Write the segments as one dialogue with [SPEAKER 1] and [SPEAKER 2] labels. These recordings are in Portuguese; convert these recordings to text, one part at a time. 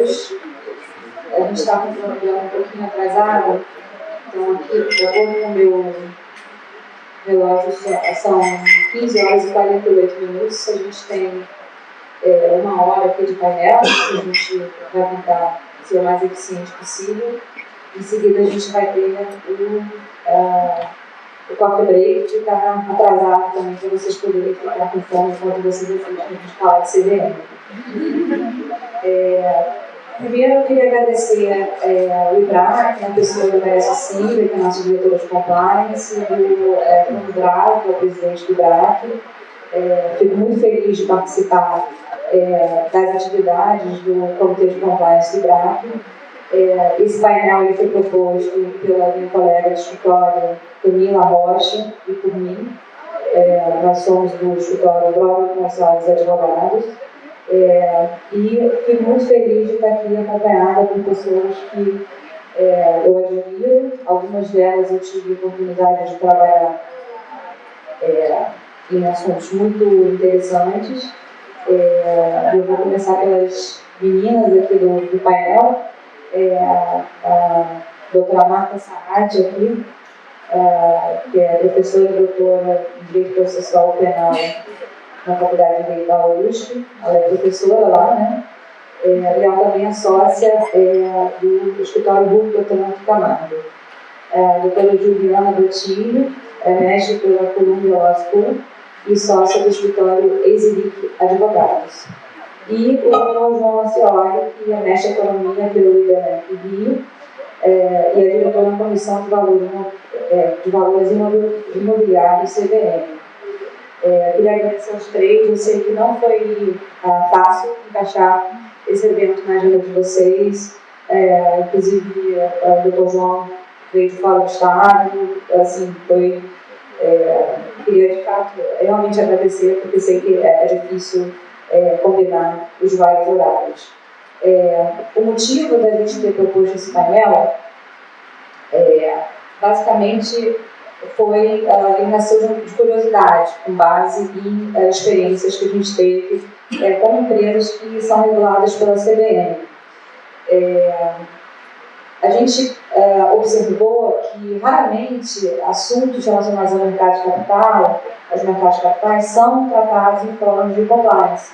[SPEAKER 1] todos. A gente está com o programa um pouquinho atrasado, então aqui, de acordo com o meu relógio, são 15 horas e 48 minutos. A gente tem uma hora aqui de painel, que a gente vai tentar ser o mais eficiente possível. Em seguida, a gente vai ter o coffee break, que está atrasado também, para vocês poderem ficar com fome enquanto vocês assistem a gente falar de CVM. Primeiro, eu queria agradecer ao IBRAC, a pessoa da Vanessa Silva, que é a nossa diretora de compliance, do Bruno Bravo, que é o presidente do IBRAC. Fico muito feliz de participar das atividades do Comitê de Compliance do IBRAC. Esse painel ele foi proposto pela minha colega de escritório, Camila Rocha, e por mim. Nós somos do escritório Brown Gonçalves Advogados. E fico muito feliz de estar aqui acompanhada por pessoas que eu admiro. Algumas delas eu tive a oportunidade de trabalhar em assuntos muito interessantes. Eu vou começar pelas meninas aqui do painel. A doutora Marta Saad aqui, que é professora e doutora em Direito Processual Penal na Faculdade de Direito da USP. Ela é professora lá, né? E ela também é sócia do escritório Rufo Doutorante Camargo. A doutora Juliana Botilho é mestre pela Columbia Law School e sócia do escritório Exilic Advogados. E o doutor João Acioli, que é mestre em Economia pelo IBMEC Rio, e é diretor na Comissão de Valores Imobiliários CVM. Queria agradecer aos três. Eu sei que não foi fácil encaixar esse evento na agenda de vocês. Inclusive, o doutor João veio de fora do estado. Assim, queria, de fato, realmente agradecer, porque sei que é difícil combinar os vários horários. O motivo da gente ter proposto esse painel, basicamente, foi nasceu de curiosidade, com base em experiências que a gente teve com empresas que são reguladas pela CVM. A gente observou que raramente assuntos relacionados ao mercado de capital, aos mercados de capitais, são tratados em fóruns de compliance.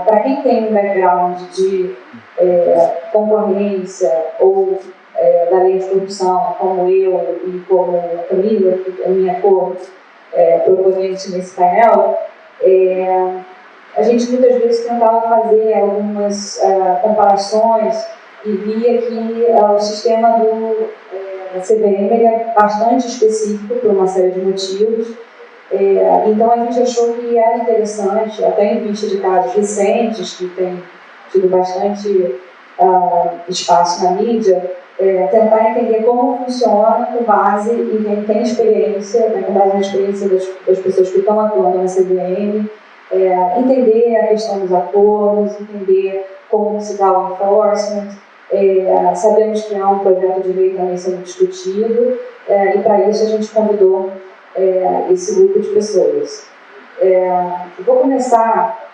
[SPEAKER 1] Para quem tem um background de concorrência ou da lei de corrupção, como eu e como a Camila, que é a minha proponente nesse painel, a gente muitas vezes tentava fazer algumas comparações e via que o sistema da CVM é bastante específico por uma série de motivos. Então a gente achou que era interessante, até em vista de casos recentes, que tem tido bastante espaço na mídia, tentar entender como funciona com base em quem tem experiência, com base na experiência das pessoas que estão atuando na CVM, entender a questão dos acordos, entender como se dá o enforcement. Sabemos que há um projeto de lei também sendo discutido, e para isso a gente convidou esse grupo de pessoas. Vou começar,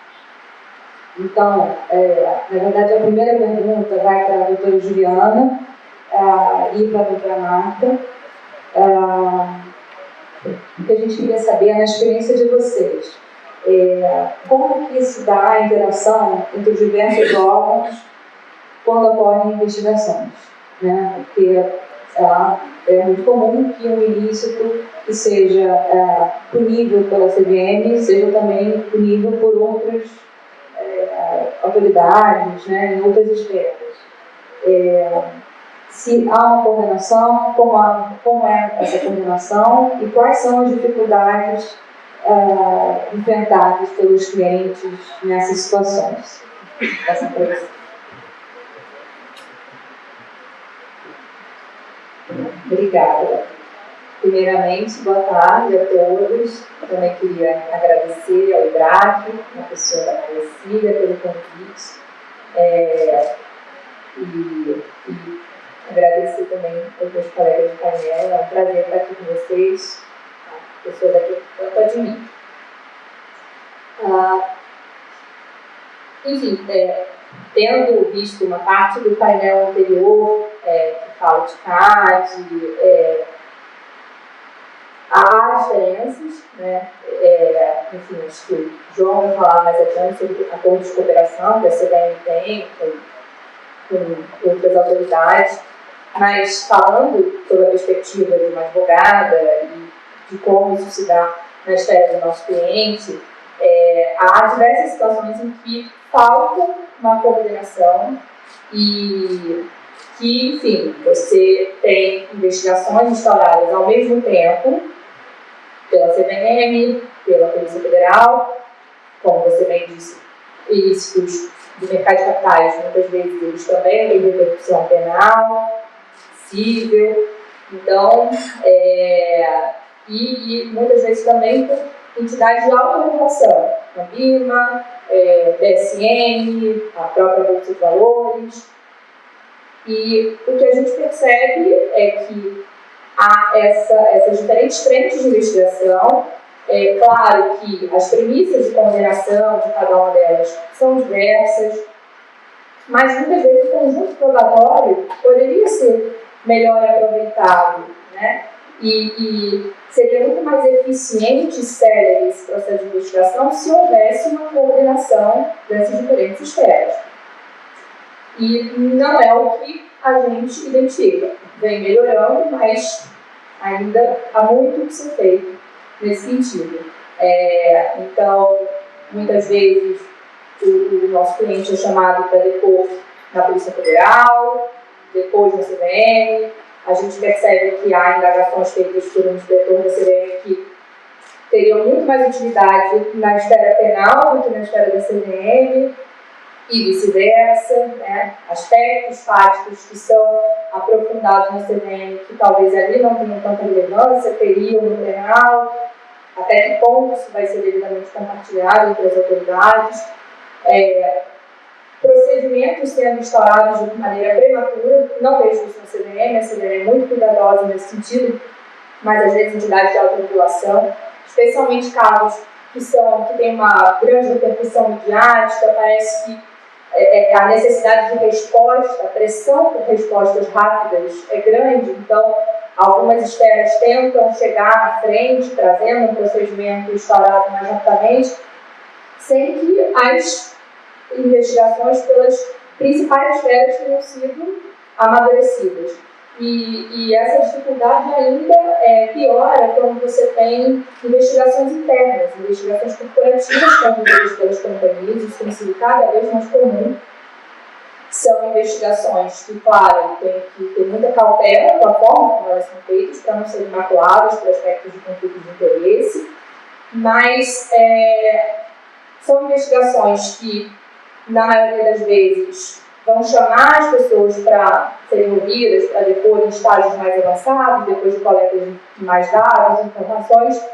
[SPEAKER 1] então, na verdade a primeira pergunta vai para a doutora Juliana e para a doutora Marta, que a gente queria saber, na experiência de vocês, como que se dá a interação entre os diversos órgãos quando ocorrem investigações, né? Porque é muito comum que um ilícito que seja punível pela CVM seja também punível por outras autoridades, né, em outras esferas. Se há uma coordenação, como é essa coordenação e quais são as dificuldades enfrentadas pelos clientes nessas situações? Essa entrevista. Obrigada. Primeiramente, boa tarde a todos. Eu também queria agradecer ao IBRAC, a pessoa da Maria Cília, pelo convite. E agradecer também aos meus colegas de painel. É um prazer estar aqui com vocês, pessoas aqui que tanto admiro. enfim, tendo visto uma parte do painel anterior, que fala de CAD, há diferenças, né? Enfim, acho que o João vai falar mais adiante sobre acordos de cooperação que a CVM tem com outras autoridades, mas falando sobre a perspectiva de uma advogada e de como isso se dá na esfera do nosso cliente, há diversas situações em que falta uma coordenação e que, enfim, você tem investigações instauradas ao mesmo tempo pela CVM, pela Polícia Federal, como você bem disse, ilícitos do mercado de capitais, muitas vezes eles também têm repercussão penal, civil, então, e muitas vezes também por entidades de autorregulação, a BIMA, BSM, a própria Bolsa de Valores, e o que a gente percebe é que há essas diferentes frentes de investigação. É claro que as premissas de condenação de cada uma delas são diversas, mas muitas vezes o conjunto probatório poderia ser melhor aproveitado, né? E seria muito mais eficiente e célere esse processo de investigação se houvesse uma coordenação dessas diferentes esferas. E não é o que a gente identifica. Vem melhorando, mas ainda há muito que ser feito nesse sentido. Então, muitas vezes, o nosso cliente é chamado para depor na Polícia Federal, depois na CVM. A gente percebe que há indagações feitas por um inspetor da CVM que teriam muito mais utilidade na esfera penal do que na esfera da CVM, e vice-versa, né? Aspectos fáticos que são aprofundados na CVM, que talvez ali não tenham tanta relevância, teriam no penal, até que ponto isso vai ser devidamente compartilhado entre as autoridades, procedimentos sendo instaurados de maneira prematura, não vejo isso na CVM, a CVM é muito cuidadosa nesse sentido, mas às vezes entidades de autorregulação, especialmente casos que têm uma grande repercussão midiática, parece que a necessidade de resposta, a pressão por respostas rápidas é grande, então algumas esferas tentam chegar à frente, trazendo um procedimento instaurado mais rapidamente, sem que as investigações pelas principais esferas tenham sido amadurecidas. E essa dificuldade ainda piora quando você tem investigações internas, investigações corporativas conduzidas pelas companhias, isso tem sido cada vez mais comum. São investigações que, claro, tem que ter muita cautela com a forma como elas são feitas, para não serem maculadas por aspectos de conflito de interesse, mas são investigações que, na maioria das vezes, vão chamar as pessoas para serem ouvidas, para depor em estágios mais avançados, depois de coleta de mais dados, informações,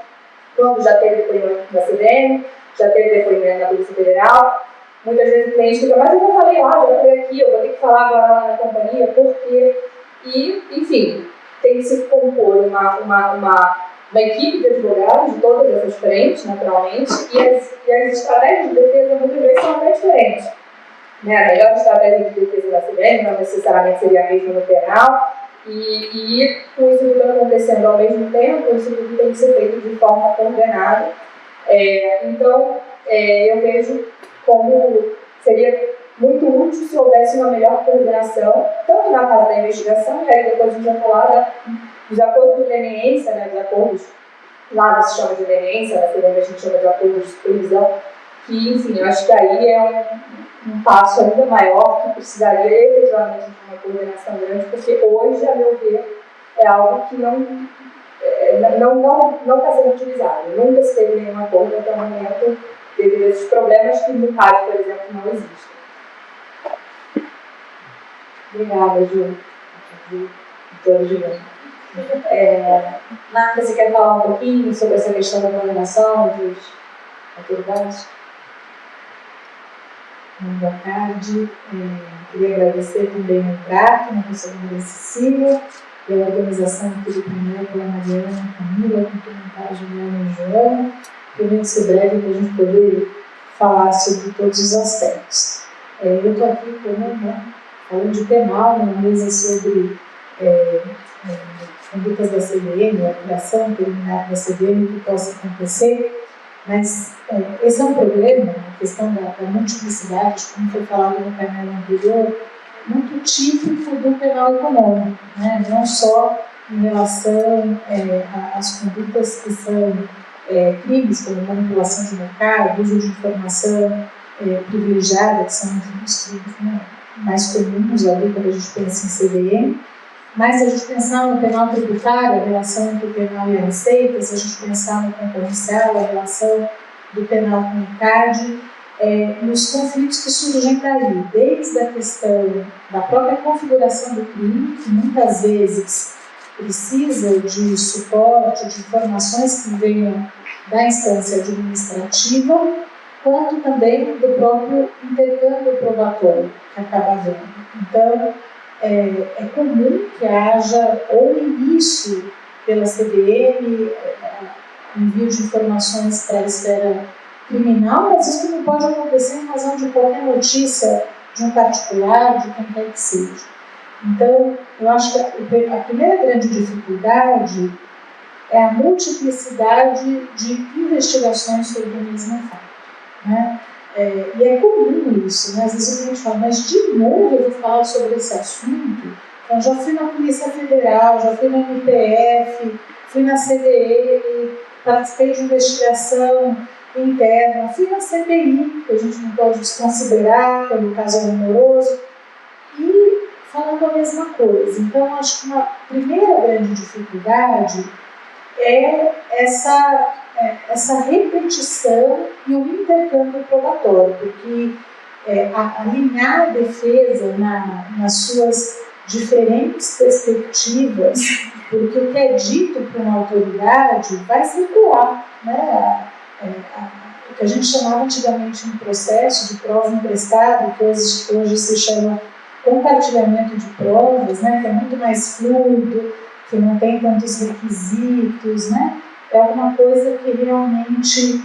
[SPEAKER 1] quando já teve depoimento da CVM, já teve depoimento da Polícia Federal. Muitas vezes o cliente fica, mas eu já falei lá, já falei aqui, eu vou ter que falar agora lá na companhia, por quê? E, enfim, tem que se compor uma equipe de advogados de todas essas frentes, naturalmente, e as estratégias de defesa muitas vezes são até diferentes. A melhor estratégia de defesa da CVM não necessariamente seria a mesma no penal, e com isso tudo acontecendo ao mesmo tempo, isso tudo tem que ser feito de forma coordenada. Então, eu vejo como seria muito útil se houvesse uma melhor coordenação, tanto na fase da investigação, e aí depois a gente vai falar dos acordos de leniência, né, dos acordos, lá se chama de leniência, na CVM a gente chama de acordos de supervisão, que, enfim, eu acho que aí é um passo ainda maior que precisaria efetivamente de uma coordenação grande, porque hoje, a meu ver, é algo que não está sendo utilizado. Nunca se teve nenhum acordo até o momento devido a esses problemas que no caso, por exemplo, não existem. Obrigada, Ju. Marta, você quer falar um pouquinho sobre essa questão da coordenação dos autoridades?
[SPEAKER 2] Boa tarde. Queria agradecer também ao GRAC, na conselheira Cecília, pela organização aqui do primeiro, pela Mariana, Camila, complementar a Juliana e Joana. Querendo ser breve para a gente poder falar sobre todos os aspectos. Eu estou aqui falando de penal, numa mesa sobre condutas da CVM, a criação preliminar da CVM que possa acontecer, mas esse é um problema, a questão da multiplicidade, como foi falado no painel anterior, muito típico do penal econômico, né? Não só em relação às condutas que são crimes, como manipulação de mercado, uso de informação privilegiada, que são os crimes mais comuns ali quando a gente pensa em CVM, mas se a gente pensar no penal tributário, a relação entre o penal e a receita, se a gente pensar no concorrencial, a relação do penal com o CAD, e os conflitos que surgem daí, desde a questão da própria configuração do crime, que muitas vezes precisa de suporte, de informações que venham da instância administrativa, quanto também do próprio intercâmbio probatório que acaba havendo. Então, é comum que haja ou início pela CVM, envio de informações para a esfera criminal, mas isso não pode acontecer em razão de qualquer notícia de um particular, de quem quer que seja. Então, eu acho que a primeira grande dificuldade é a multiplicidade de investigações sobre o mesmo fato, né? E é comum isso, né? Às vezes a gente fala, mas de novo eu vou falar sobre esse assunto? Então, já fui na Polícia Federal, já fui na MPF, fui na CVM, participei de investigação interna, fui na CPI, que a gente não pode desconsiderar quando o caso é rumoroso, e falando a mesma coisa. Então, acho que uma primeira grande dificuldade é essa repetição e o intercâmbio probatório, porque alinhar a defesa nas suas diferentes perspectivas, porque o que é dito por uma autoridade vai circular, né? O que a gente chamava antigamente em processo de prova emprestada, que hoje se chama compartilhamento de provas, né? Que é muito mais fluido, que não tem tantos requisitos, né? É uma coisa que realmente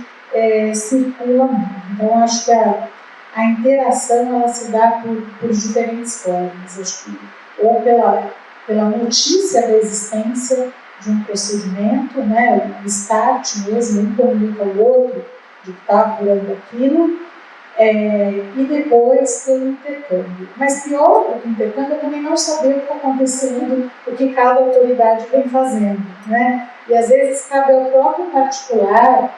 [SPEAKER 2] circula muito. Então, acho que a interação ela se dá por diferentes formas. Acho que ou pela notícia da existência de um procedimento, né, o start mesmo, um comunica ao outro de que está apurando aquilo, e depois pelo intercâmbio. Mas pior do que o intercâmbio é também não saber o que está acontecendo, o que cada autoridade vem fazendo, né? E às vezes cabe ao próprio particular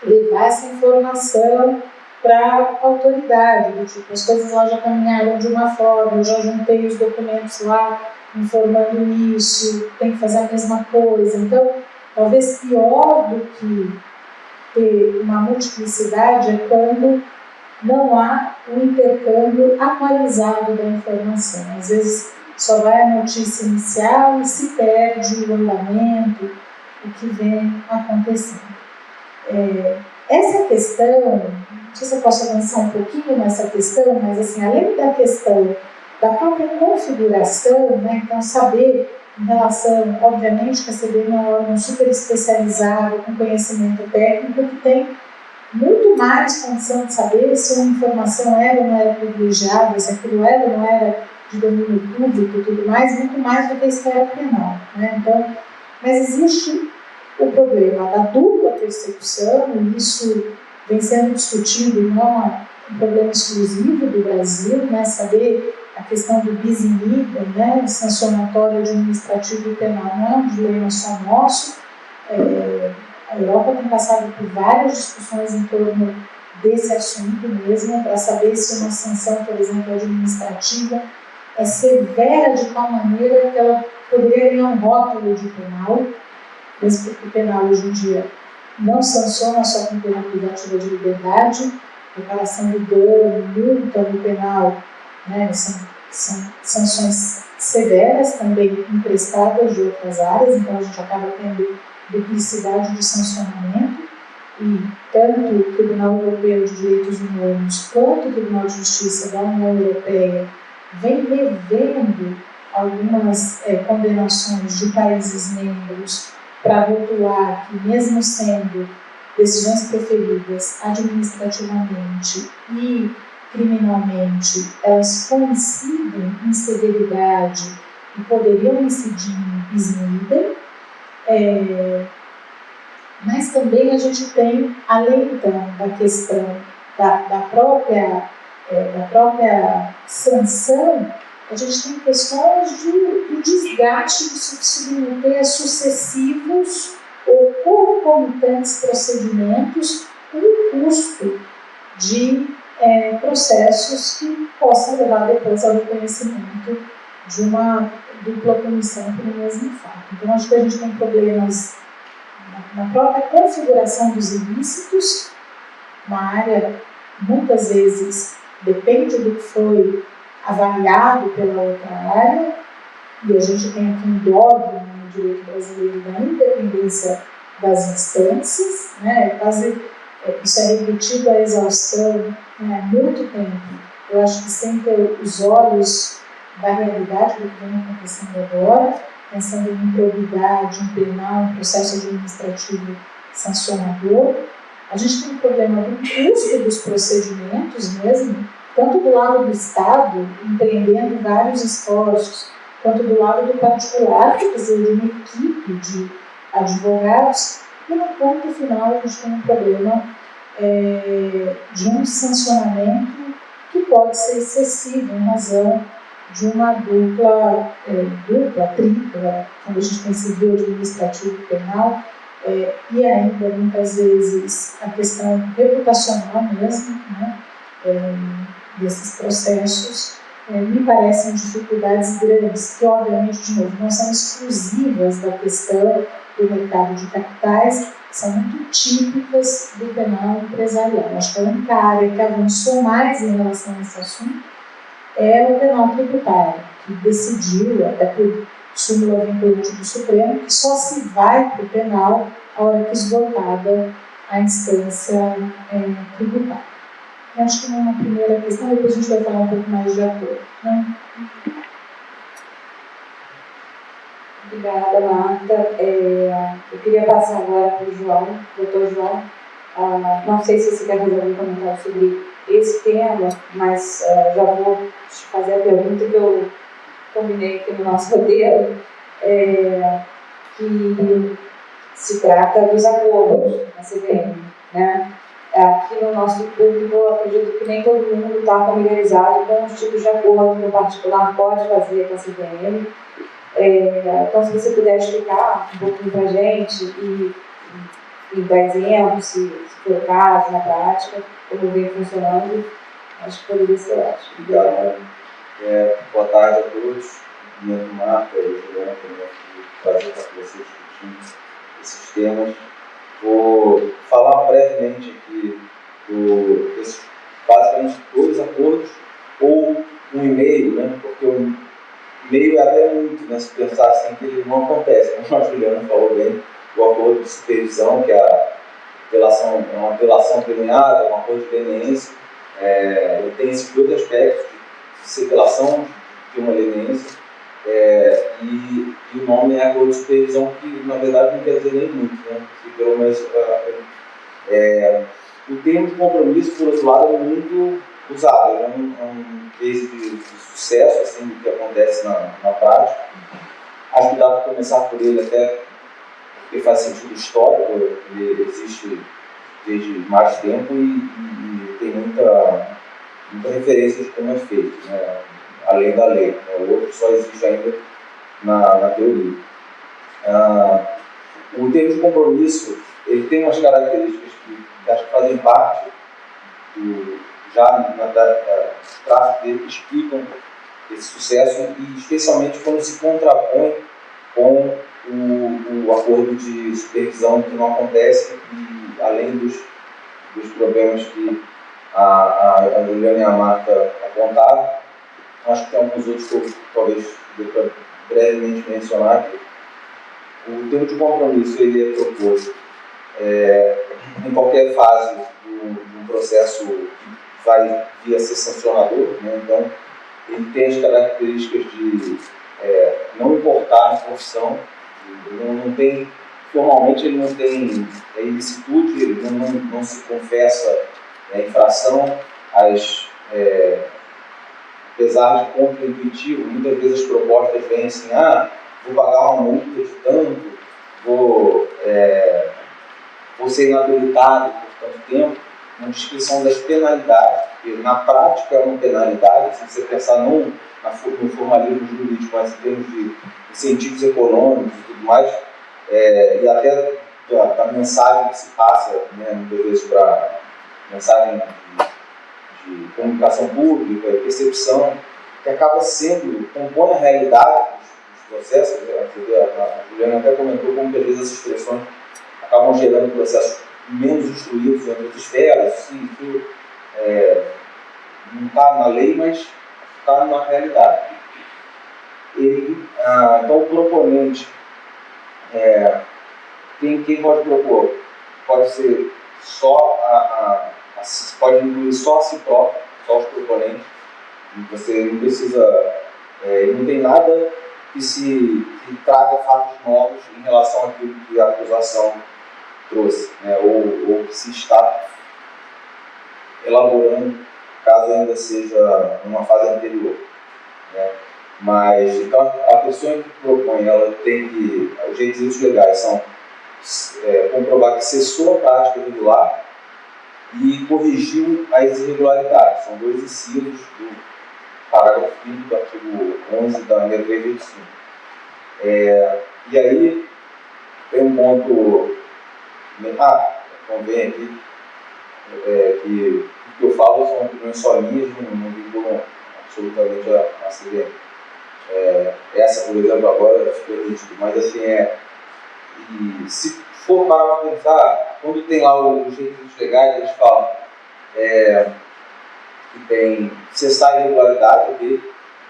[SPEAKER 2] levar essa informação para a autoridade, do tipo, as coisas lá já caminharam de uma forma, eu já juntei os documentos lá informando isso, tem que fazer a mesma coisa. Então, talvez pior do que ter uma multiplicidade é quando não há um intercâmbio atualizado da informação. Às vezes só vai a notícia inicial e se perde o andamento, o que vem acontecendo. Essa questão, não sei se eu posso avançar um pouquinho nessa questão, mas assim, além da questão da própria configuração, né, então saber em relação, obviamente que a CVM é um órgão super especializado, com conhecimento técnico, que tem muito mais condição de saber se uma informação era ou não era privilegiada, se aquilo era ou não era de domínio público e tudo mais, muito mais do que a esfera penal, né? Então, mas existe o problema da dupla persecução, e isso vem sendo discutido, não é um problema exclusivo do Brasil, né? Saber a questão do bis in idem, né? Sancionatório administrativo e penal não é um dilema só nosso. A Europa tem passado por várias discussões em torno desse assunto mesmo, para saber se uma sanção, por exemplo, administrativa, é severa de tal maneira que ela poderia ganhar um rótulo de penal, mesmo porque o penal hoje em dia não sanciona só com pena privativa de liberdade, reparação do dano, multa no penal, né, são sanções severas também emprestadas de outras áreas, então a gente acaba tendo duplicidade de sancionamento, e tanto o Tribunal Europeu de Direitos Humanos quanto o Tribunal de Justiça da União Europeia vem revendo algumas condenações de países membros para rotular que, mesmo sendo decisões proferidas administrativamente e criminalmente, elas coincidem em severidade e poderiam incidir em bis in idem, mas também a gente tem, além então da questão da própria sanção, a gente tem questões do desgaste de se submeter a sucessivos ou concomitantes procedimentos com o custo de processos que possam levar depois ao reconhecimento de uma dupla punição por um mesmo fato. Então, acho que a gente tem problemas na própria configuração dos ilícitos, uma área, muitas vezes, depende do que foi avaliado pela outra área, e a gente tem aqui um dogma no direito brasileiro da independência das instâncias, né? Isso é repetido à exaustão, né, há muito tempo. Eu acho que sem ter os olhos da realidade do que vem acontecendo agora, pensando em improbidade, em penal, em processo administrativo sancionador, a gente tem um problema do custo dos procedimentos mesmo, tanto do lado do Estado, empreendendo vários esforços, quanto do lado do particular, quer dizer, de uma equipe de advogados, e no ponto final a gente tem um problema de um sancionamento que pode ser excessivo em razão de uma dupla, tripla, quando a gente tem civil, administrativo e penal, e ainda muitas vezes a questão reputacional mesmo, né, desses processos, me parecem dificuldades grandes, que obviamente, de novo, não são exclusivas da questão do mercado de capitais, são muito típicas do penal empresarial. Acho que a única área que avançou mais em relação a esse assunto é o penal tributário, que decidiu, até por súmula vinculante do Supremo, que só se vai para o penal a hora que esgotada a instância tributária. Eu acho que numa primeira questão, depois a gente vai falar um pouco mais de acordo, né?
[SPEAKER 1] Obrigada, Marta. Eu queria passar agora para o João, doutor João. Não sei se você quer fazer algum comentário sobre esse tema, mas já vou te fazer a pergunta que eu combinei aqui no nosso roteiro, que se trata dos acordos na CVM, né? Aqui no nosso público, eu acredito que nem todo mundo está familiarizado com os tipos de acordo que o particular pode fazer com a CVM. Então, se você puder explicar um pouquinho para a gente e dar exemplos, se for o caso, na prática, como vem funcionando, acho que poderia ser ótimo.
[SPEAKER 3] Obrigado. Boa tarde a todos. Cumprimento Marta e Juliana, prazer estar com vocês discutindo esses temas. Vou falar brevemente aqui basicamente dois acordos ou um e-mail, né? Porque o e-mail é até muito, né? Se pensar assim, que ele não acontece. Como a Juliana falou bem, o acordo de supervisão, que é uma delação premiada, um acordo de leniência, ele tem esses dois aspectos de ser delação de uma leniência, e o nome é acordo de supervisão, que na verdade não quer dizer nem muito, né? Porque, pelo menos o termo de compromisso, por outro lado, é muito usado, é um case de sucesso assim, do que acontece na prática. Acho que dá para começar por ele até porque faz sentido histórico, ele existe desde mais tempo e tem muita referência de como é feito, né? Além da lei, né? O outro só existe ainda na teoria. O termo de compromisso, ele tem umas características que acho que fazem parte da prática dele, que explicam esse sucesso, e especialmente quando se contrapõe com o acordo de supervisão, que não acontece, e além dos problemas que a Juliana e a Marta apontaram, acho que tem alguns outros que eu talvez dê para brevemente mencionar aqui. O termo de compromisso ele é proposto em qualquer fase do processo que vai vir a ser sancionador, né? Então, ele tem as características de não importar a profissão, não tem formalmente ele não tem ilicitude, ele não se confessa infração, apesar de contra-intuitivo, muitas vezes as propostas vêm assim, vou pagar uma multa de tanto, vou ser inabilitado por tanto tempo, uma descrição das penalidades, porque na prática é uma penalidade, se você pensar no formalismo jurídico, mas em termos de incentivos econômicos e tudo mais, e até da mensagem que se passa, né, muitas vezes para mensagem de comunicação pública e percepção, que acaba compõe a realidade dos processos. A Juliana até comentou como que às vezes essas expressões acabam gerando processos menos instruídos em outras esferas, isso não está na lei, mas está na realidade. Então o proponente, quem pode propor? Pode ser pode incluir só a si próprio, só os proponentes. Você não precisa, não tem nada que traga fatos novos em relação àquilo que a acusação trouxe, né? ou que se está elaborando, caso ainda seja numa fase anterior, né? Mas, então, a pessoa que propõe, ela tem que, os requisitos legais são comprovar que cessou a prática irregular e corrigiu as irregularidades. São 2 incisos do parágrafo 5º do artigo 11 da Lei 385. E aí, tem um ponto, convém aqui, que o que eu falo são opiniões só minhas, não vinculam absolutamente a CVM. Essa, por exemplo, agora é super rígido, mas assim, e se for para pensar, quando tem lá os requisitos legais, eles falam que tem cessar a irregularidade, okay?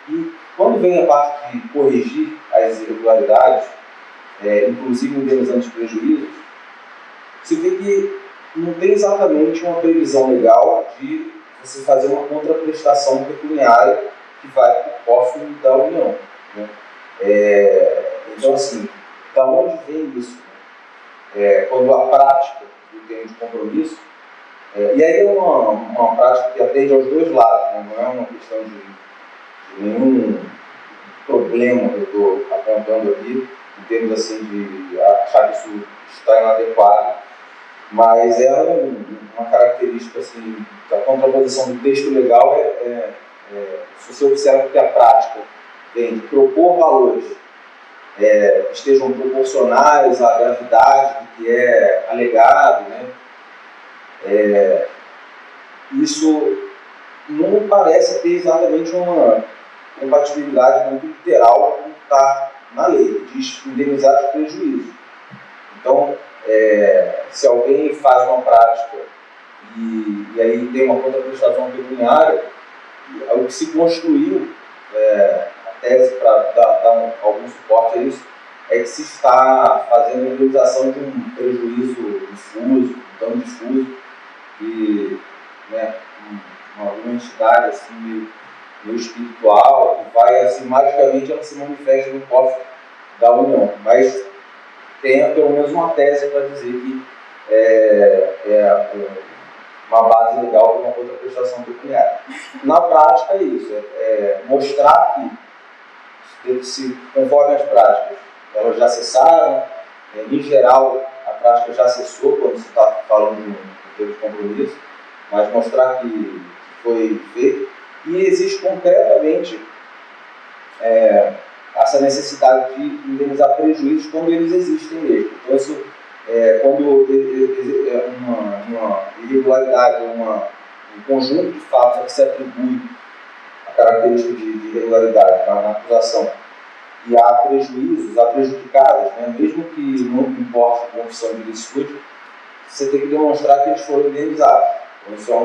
[SPEAKER 3] E quando vem a parte de corrigir as irregularidades, inclusive indenizando os prejuízos, você vê que não tem exatamente uma previsão legal de você fazer uma contraprestação pecuniária que vai para o cofre da União, né? Então, assim, da onde vem isso? Quando a prática do termo de compromisso, e aí é uma prática que atende aos 2 lados, né? Não é uma questão de nenhum problema que eu estou apontando aqui, em termos assim de achar que isso está inadequado, mas uma característica assim, da contraposição do texto legal se você observa que a prática vem de propor valores estejam proporcionais à gravidade do que é alegado, né? Isso não parece ter exatamente uma compatibilidade muito literal com o que está na lei, diz indenizar os prejuízos. Então, se alguém faz uma prática e aí tem uma contraprestação pecuniária, o que se construiu, a tese para dar algum suporte a isso, é que se está fazendo a indenização de um prejuízo difuso, um dano difuso, e uma entidade assim, meio espiritual, que vai assim, magicamente ela se manifesta no cofre da União. Mas tem pelo menos uma tese para dizer que uma base legal para uma contraprestação pecuniária. Na prática é isso, mostrar que, conforme as práticas, elas já cessaram, em geral a prática já cessou quando se está falando de um termo de compromisso, mas mostrar que foi feito, e existe concretamente essa necessidade de indenizar prejuízos quando eles existem mesmo. Então, isso, quando uma irregularidade, um conjunto de fatos a que se atribui a característica de irregularidade na acusação, e há prejuízos, há prejudicadas, né? Mesmo que não importe a confissão de ilicitude, você tem que demonstrar que eles foram indenizados. Então, isso é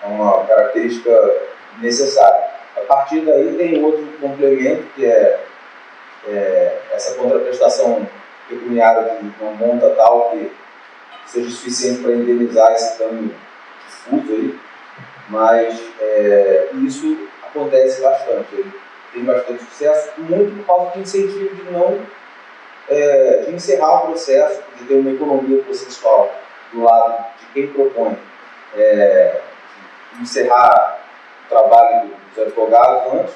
[SPEAKER 3] uma característica necessária. A partir daí tem outro complemento, que essa contraprestação pecuniária de uma monta tal que seja suficiente para indenizar esse dano difuso aí, mas isso acontece bastante, ele tem bastante sucesso, muito por causa do incentivo de não de encerrar o processo, de ter uma economia processual do lado de quem propõe, encerrar o trabalho dos advogados antes,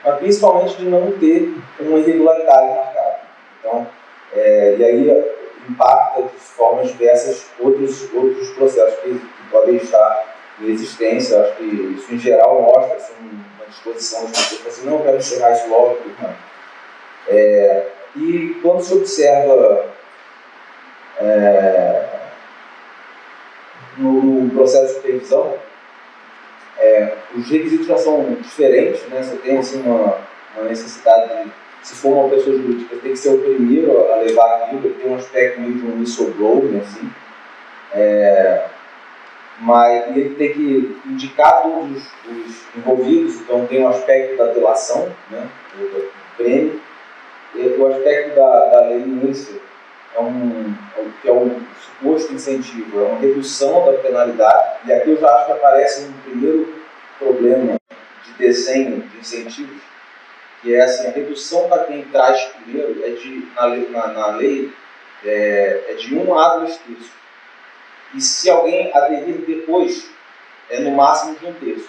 [SPEAKER 3] mas principalmente de não ter uma irregularidade marcada. Então, e aí impacta de formas diversas outros processos que podem estar em existência. Acho que isso, em geral, mostra assim, uma disposição de pessoas assim, não, eu quero enxergar isso logo. Não. E quando se observa no processo de supervisão, os requisitos já são diferentes, né? Você tem assim, uma necessidade de, se for uma pessoa jurídica, tem que ser o primeiro a levar aquilo, tem um aspecto meio de um whistleblower, assim, mas ele tem que indicar todos os envolvidos, então tem um aspecto da delação, né? Do prêmio, e o aspecto da leniência, que é um suposto incentivo, é uma redução da penalidade, e aqui eu já acho que aparece um primeiro problema de desenho de incentivos, que é assim, a redução para quem traz primeiro na lei é de 1 a 2 terços. E se alguém aderir depois, é no máximo de 1 terço.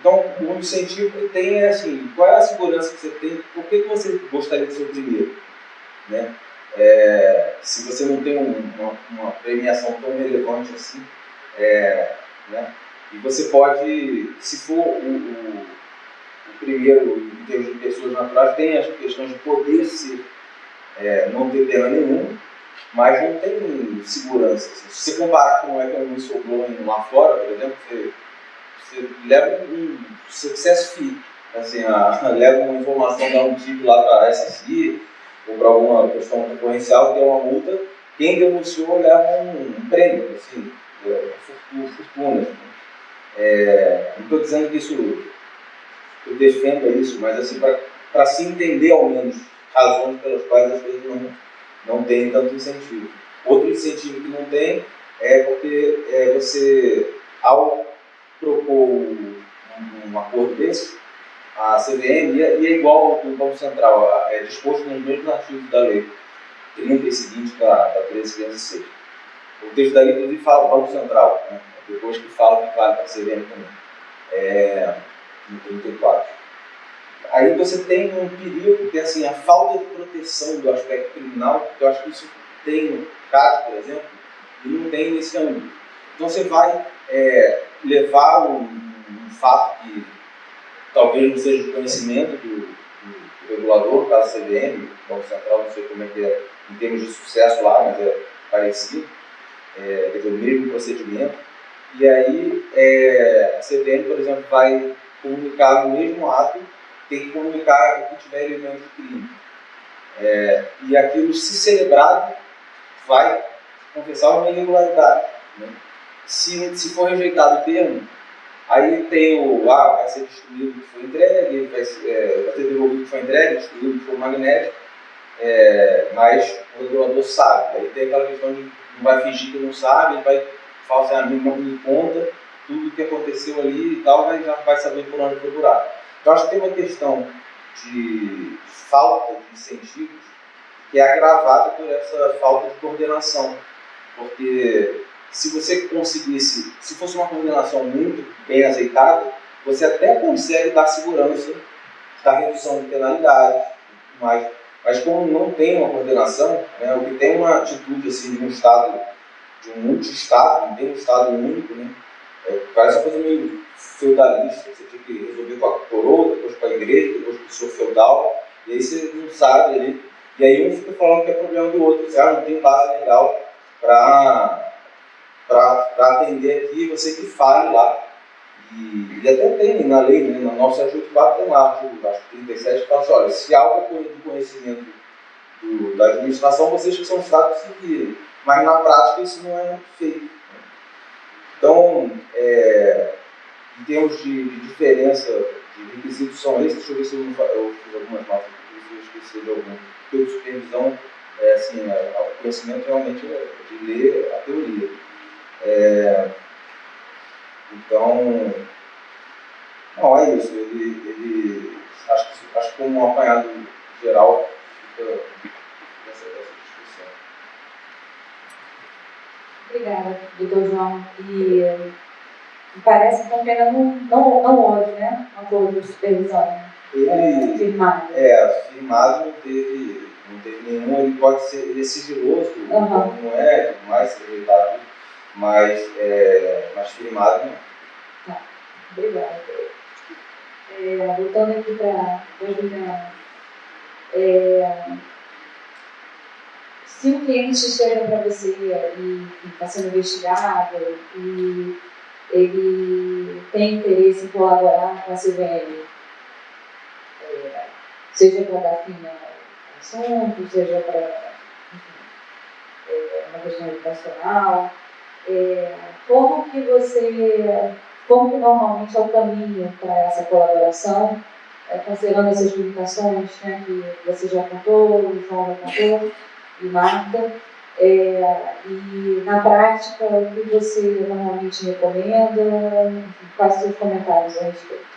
[SPEAKER 3] Então, o incentivo que tem é assim, qual é a segurança que você tem, por que você gostaria de ser o primeiro? Né? Se você não tem uma premiação tão relevante assim, né? E você pode, se for o primeiro, em termos de pessoas naturais, tem as questões de poder ser, não ter pena nenhuma, mas não tem segurança. Assim. Se você comparar com o que whistleblower lá fora, por exemplo, você leva um success fee, assim, leva uma informação da Antigo lá para a SSI, ou para alguma questão concorrencial, tem uma multa, quem denunciou leva um prêmio, assim, fortuna. Não estou dizendo que isso, eu defendo isso, mas assim, para se entender ao menos razões pelas quais as coisas não têm tanto incentivo. Outro incentivo que não tem é porque você, ao propor um acordo desse, a CVM, e é igual ao do Banco Central, é disposto nos mesmos artigos da lei 30 e seguinte da 13.506. O texto da lei, inclusive, fala Banco Central, né? Depois que fala que vale para a CVM também, no 34. Aí você tem um perigo, que é assim, a falta de proteção do aspecto criminal, que eu acho que isso tem no caso, por exemplo, e não tem nesse âmbito. Então você vai levar um fato que talvez não seja de conhecimento do regulador, no caso CVM, do Banco Central, não sei como é que é em termos de sucesso lá, mas é parecido, quer dizer, o mesmo procedimento. E aí a CVM, por exemplo, vai comunicar no mesmo ato, tem que comunicar o que tiver elemento de crime. E aquilo, se celebrado, vai confessar uma irregularidade. Né? Se for rejeitado o termo, aí tem vai ser destruído o que foi entregue, vai ser devolvido o que foi entregue, destruído o que foi magnético, mas o regulador sabe. Aí tem aquela questão de não vai fingir que não sabe, ele vai falsear a mínima conta, tudo o que aconteceu ali e tal, já vai saber por onde procurar. Então acho que tem uma questão de falta de incentivos que é agravada por essa falta de coordenação, porque se você conseguisse, se fosse uma coordenação muito bem azeitada, você até consegue dar segurança da redução de penalidade, mas como não tem uma coordenação, né, o que tem uma atitude assim, de um Estado, de um multi-Estado, não tem um Estado único, né, parece uma coisa meio feudalista, você tem que resolver com a coroa, depois com a igreja, depois com o seu feudal, e aí você não sabe ali, e aí um fica falando que é problema do outro, você não tem base legal para atender aqui, você que fale lá. E até tem na lei, né, no nosso artigo 4 tem lá, acho que 37, que fala assim, olha, se algo é do conhecimento da administração, vocês que são Estados seguirem. Mas na prática isso não é feito. Então, em termos de diferença de requisitos são esses, deixa eu ver se eu fiz algumas notas aqui, se eu esqueci de algum. Porque o supervisão, assim, o conhecimento realmente é de ler a teoria. Então, não, é isso. Ele acho que como um apanhado geral fica
[SPEAKER 1] Obrigada, doutor João. E parece que também não houve, né? Um acordo de supervisão.
[SPEAKER 3] Ele
[SPEAKER 1] firmado.
[SPEAKER 3] Firmado não teve nenhum, ele pode ser, ele é sigiloso, como não é, tudo mais, secretado, mas firmado não.
[SPEAKER 1] Tá, obrigada. Voltando aqui para a Juliana, se o cliente chega para você e está sendo investigado e ele tem interesse em colaborar com a CVM, seja para dar fim ao assunto, seja para uma questão educacional, como que normalmente é o caminho para essa colaboração, considerando essas limitações, né, que você já contou, o João já contou, e Marta, e na prática, o que você normalmente recomenda? Quais os seus comentários a respeito?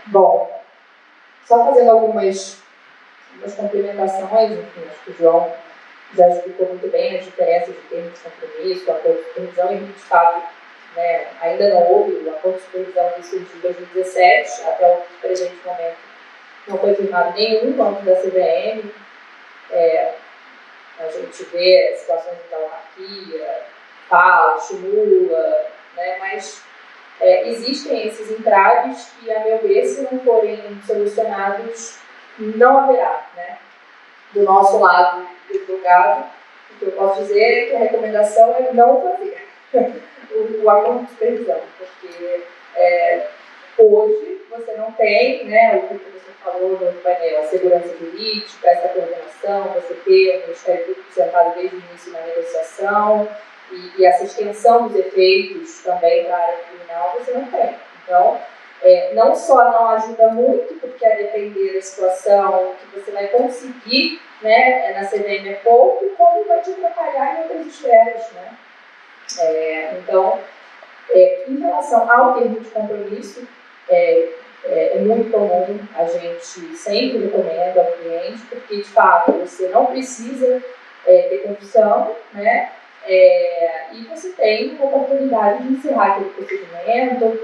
[SPEAKER 4] Bom, só fazendo algumas complementações, enfim, acho que o João já explicou muito bem as diferenças de termos de compromisso, o acordo de supervisão, e de fato, né, ainda não houve o acordo de supervisão que surgiu em 2017, até o presente momento não foi firmado nenhum âmbito da CVM. A gente vê situações de autarquia, fala, estimula, né, mas existem esses entraves que, a meu ver, se não forem solucionados, não haverá, né? Do nosso lado do advogado, o que eu posso dizer é que a recomendação é não fazer o acordo de supervisão, porque hoje você não tem, né, o que você falou no painel, a segurança jurídica, essa coordenação, você ter o Ministério Público sentado desde o início na negociação e essa extensão dos efeitos também para a área criminal, você não tem. Então, não só não ajuda muito, porque a depender da situação que você vai conseguir, né, na CVM é pouco, como vai te atrapalhar em outras esferas, né? Então, em relação ao termo de compromisso, é muito comum, a gente sempre recomenda ao cliente, porque de fato você não precisa ter confusão, né? E você tem a oportunidade de encerrar aquele procedimento.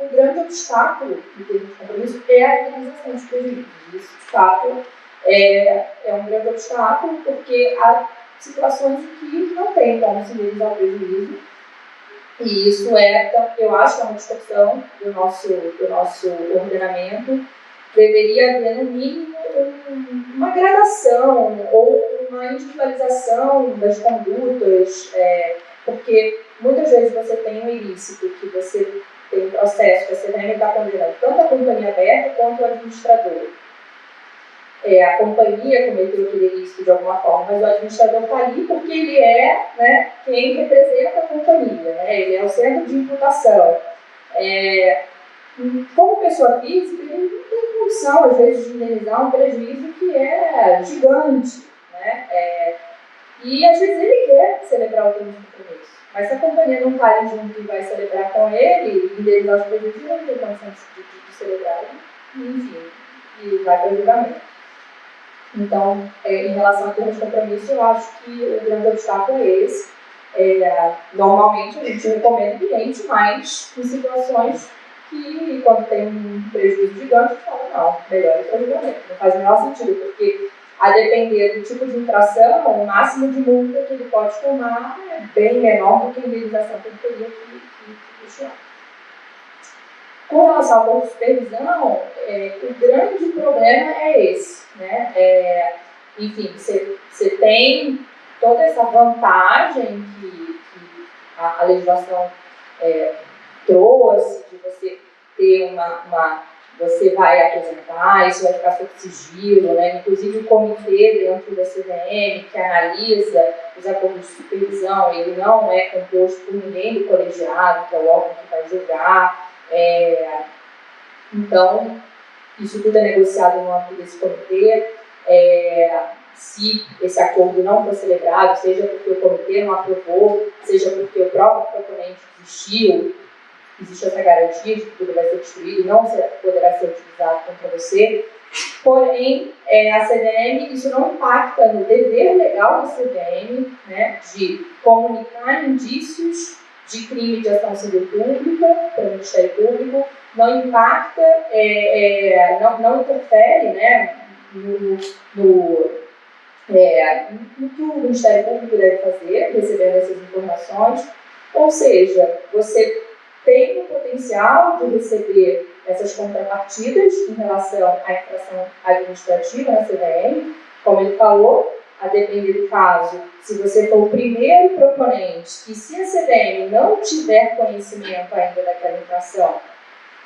[SPEAKER 4] O grande obstáculo do termo de compromisso é a indenização dos prejuízos. Isso, de fato, é um grande obstáculo, porque há situações em que não tem como se indenizar o prejuízo. E isso eu acho que é uma distorção do nosso ordenamento. Deveria haver, no mínimo, uma gradação ou uma individualização das condutas, porque muitas vezes você tem um ilícito, que você tem um processo que a CVM está condenando tanto a companhia aberta quanto o administrador. A companhia cometeu aquele ilícito de alguma forma, mas o administrador está ali porque ele é, né, quem representa a companhia, né, ele é o centro de imputação. Como pessoa física, ele não tem condição, às vezes, de indenizar um prejuízo que é gigante, né, e às vezes ele quer celebrar o termo de compromisso, mas se a companhia não está ali junto e vai celebrar com ele, indenizar os prejuízos, ele não tem condição de celebrar, enfim, e vai para o julgamento. Então, em relação a termos de compromisso, eu acho que o grande obstáculo é esse. Normalmente, a gente recomenda o cliente, mas em situações que, quando tem um prejuízo gigante, fala, não, melhor ir para o julgamento. Não faz o menor sentido, porque, a depender do tipo de infração, o máximo de multa que ele pode tomar é bem menor do que a indenização que ele teria que puxar. Com relação ao acordo de supervisão, o grande problema é esse, né? Enfim, você tem toda essa vantagem que a legislação trouxe, de você ter você vai apresentar, isso vai ficar sob sigilo, né? Inclusive o comitê dentro da CVM que analisa os acordos de supervisão, ele não é composto por ninguém do colegiado, que é o órgão que vai julgar. Então, isso tudo é negociado no âmbito desse comitê. Se esse acordo não for celebrado, seja porque o comitê não aprovou, seja porque o próprio proponente desistiu, existe essa garantia de que tudo vai ser destruído, não poderá ser utilizado contra você. Porém, a CVM, isso não impacta no dever legal da CVM, né, de comunicar indícios de crime de ação civil pública pelo Ministério Público, não impacta, não interfere, né, no que o Ministério Público deve fazer, recebendo essas informações. Ou seja, você tem o potencial de receber essas contrapartidas em relação à infração administrativa na CVM, como ele falou, a depender do caso, se você for o primeiro proponente e se a CVM não tiver conhecimento ainda daquela infração,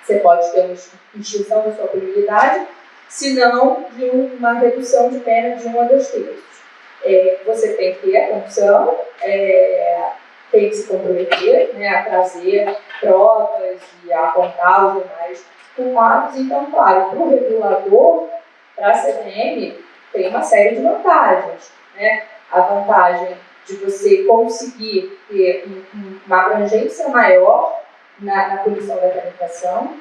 [SPEAKER 4] você pode ter uma extinção da sua punibilidade, se não de uma redução de pena de 1 a 2 terços. Você tem que ter a condição, tem que se comprometer, né, a trazer provas e a apontar os demais culpados. Então, claro, para o regulador, para a CVM, tem uma série de vantagens, né? A vantagem de você conseguir ter uma abrangência maior na punição da tramitação,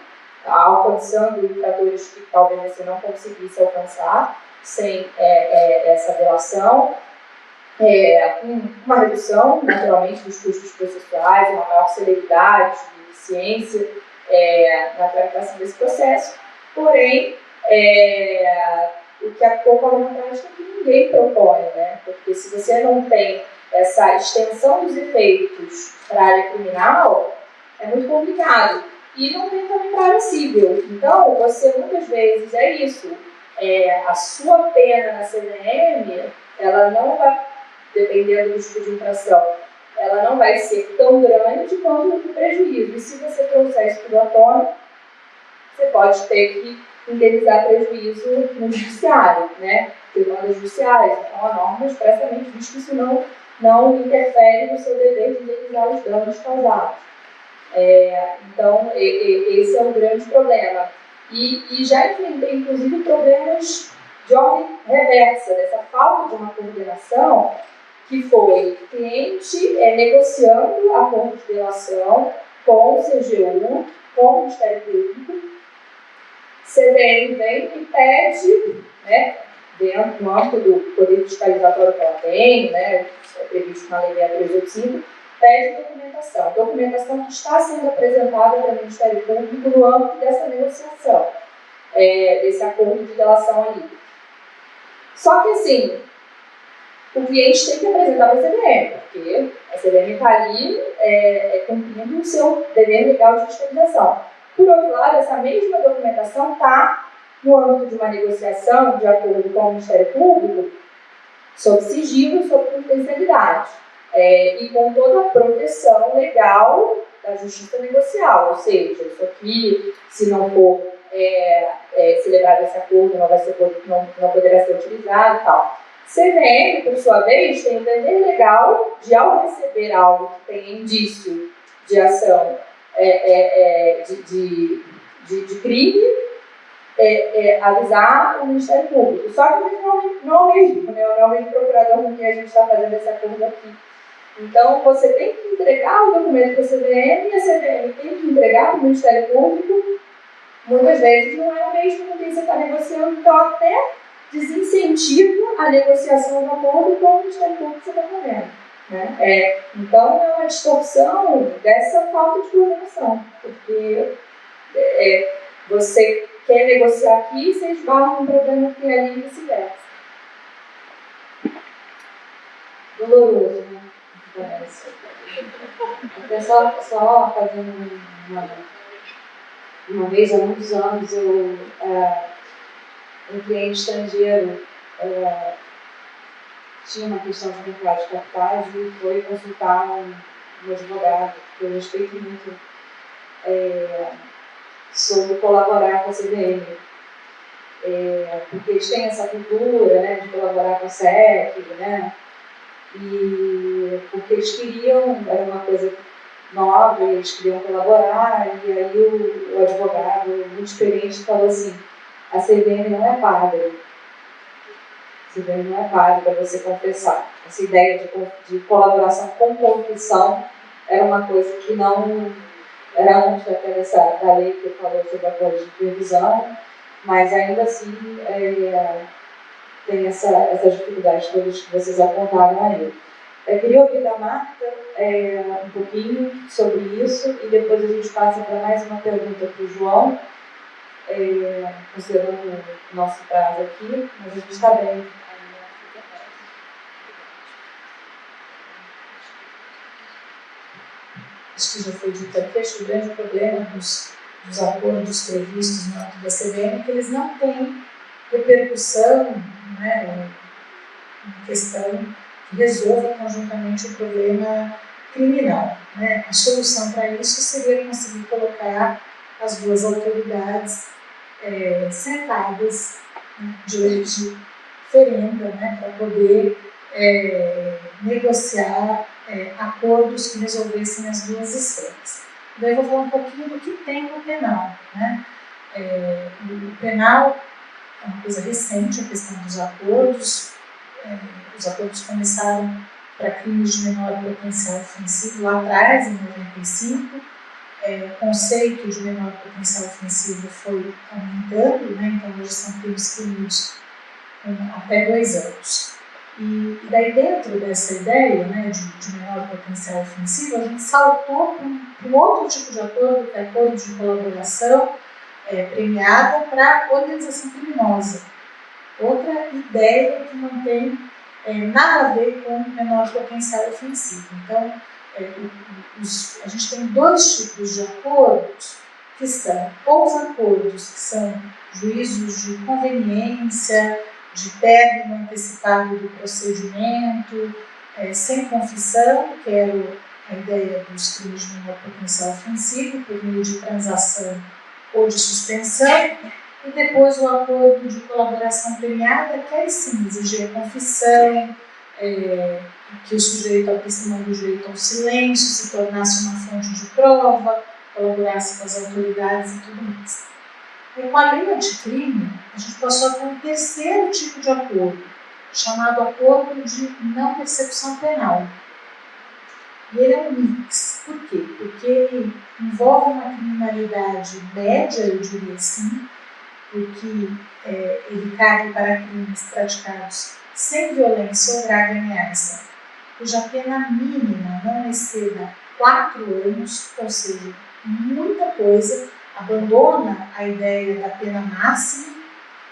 [SPEAKER 4] alcançando infratores que talvez você não conseguisse alcançar sem essa relação, uma redução, naturalmente, dos custos processuais, uma maior celeridade e eficiência na tramitação desse processo. Porém, o que a co-parlamentarista que ninguém propõe, né? Porque se você não tem essa extensão dos efeitos para a área criminal, é muito complicado. E não tem também para a área civil. Então, você muitas vezes é isso. A sua pena na CVM, ela não vai, dependendo do tipo de infração, ela não vai ser tão grande quanto o prejuízo. E se você trouxer isso para o autônomo, você pode ter que indenizar prejuízo no judiciário, né? Demandas judiciais. Então, a norma expressamente diz que isso não interfere no seu dever de indenizar os danos causados. Então, esse é um grande problema. E já enfrentei, inclusive, problemas de ordem reversa, dessa falta de uma coordenação, que foi cliente negociando acordos de delação com o CGU, com o Ministério Público. CVM vem e pede, né, dentro do âmbito do poder fiscalizatório que ela tem, né, é previsto na Lei 6385, pede documentação. Documentação que está sendo apresentada para o Ministério Público no âmbito dessa negociação, desse acordo de delação ali. Só que, assim, o cliente tem que apresentar para a CVM, porque a CVM está ali cumprindo o seu dever legal de fiscalização. Por outro lado, essa mesma documentação está no âmbito de uma negociação de acordo com o Ministério Público sob sigilo, sob confidencialidade, e com toda a proteção legal da justiça negocial, ou seja, isso aqui, se não for celebrado esse acordo, não poderá ser utilizado e tal. CVM, por sua vez, tem o dever legal de, ao receber algo que tem indício de ação de crime, avisar o Ministério Público. Só que não é o mesmo procurador com quem a gente está fazendo esse acordo aqui. Então, você tem que entregar o documento para a CVM e a CVM tem que entregar para o Ministério Público. Muitas vezes não é o mesmo com quem você está negociando, então até desincentiva a negociação do acordo com o Ministério Público que você está fazendo. Né? Então, é uma distorção dessa falta de coordenação, porque você quer negociar aqui e você esbarra um problema que tem ali e vice-versa.
[SPEAKER 1] Doloroso, né? Até só fazendo uma vez há muitos anos, um cliente estrangeiro tinha uma questão de mercado de capitais e foi consultar um advogado, que eu respeito muito, sobre colaborar com a CVM. Porque eles têm essa cultura, né, de colaborar com a SEC, né, e porque eles queriam, era uma coisa nova, e eles queriam colaborar, e aí o advogado, muito experiente, falou assim: a CVM não é padre. A CVM não é padre para você confessar. Essa ideia de colaboração com confissão era uma coisa que não era antes até da lei que falou sobre acordo de previsão, mas ainda assim tem essas dificuldades todas que vocês apontaram aí. Eu queria ouvir da Marta um pouquinho sobre isso e depois a gente passa para mais uma pergunta para o João, considerando o nosso prazo aqui, mas a gente está bem.
[SPEAKER 2] Acho que já foi dito aqui, acho que o grande problema dos acordos previstos no âmbito da CVM é que eles não têm repercussão, né, uma questão que resolva conjuntamente o problema criminal. Né? A solução para isso seria conseguir colocar as duas autoridades sentadas, né, diante de ferenda, né, para poder negociar acordos que resolvessem as duas esferas. Daí eu vou falar um pouquinho do que tem no penal. Né? O penal é uma coisa recente, a questão dos acordos. Os acordos começaram para crimes de menor potencial ofensivo lá atrás, em 95. O conceito de menor potencial ofensivo foi aumentando, né? Então hoje são crimes punidos com até 2 anos. E daí dentro dessa ideia, né, de menor potencial ofensivo, a gente saltou para um outro tipo de acordo, que é acordo de colaboração premiada para organização criminosa. Outra ideia que não tem nada a ver com menor potencial ofensivo. Então, a gente tem 2 tipos de acordos, que são ou os acordos que são juízos de conveniência, de término antecipado do procedimento, sem confissão, que é a ideia dos crimes de menor potencial ofensivo, por meio de transação ou de suspensão, e depois o acordo de colaboração premiada, que aí sim exigia confissão, que o sujeito, aproximando o direito ao silêncio, se tornasse uma fonte de prova, colaborasse com as autoridades e tudo mais. E com a lei anticrime, a gente passou a ter um terceiro tipo de acordo, chamado acordo de não persecução penal. E ele é um mix. Por quê? Porque ele envolve uma criminalidade média, eu diria assim, porque ele cabe para crimes praticados sem violência ou grave ameaça, cuja pena mínima não exceda 4 anos, ou seja, muita coisa, abandona a ideia da pena máxima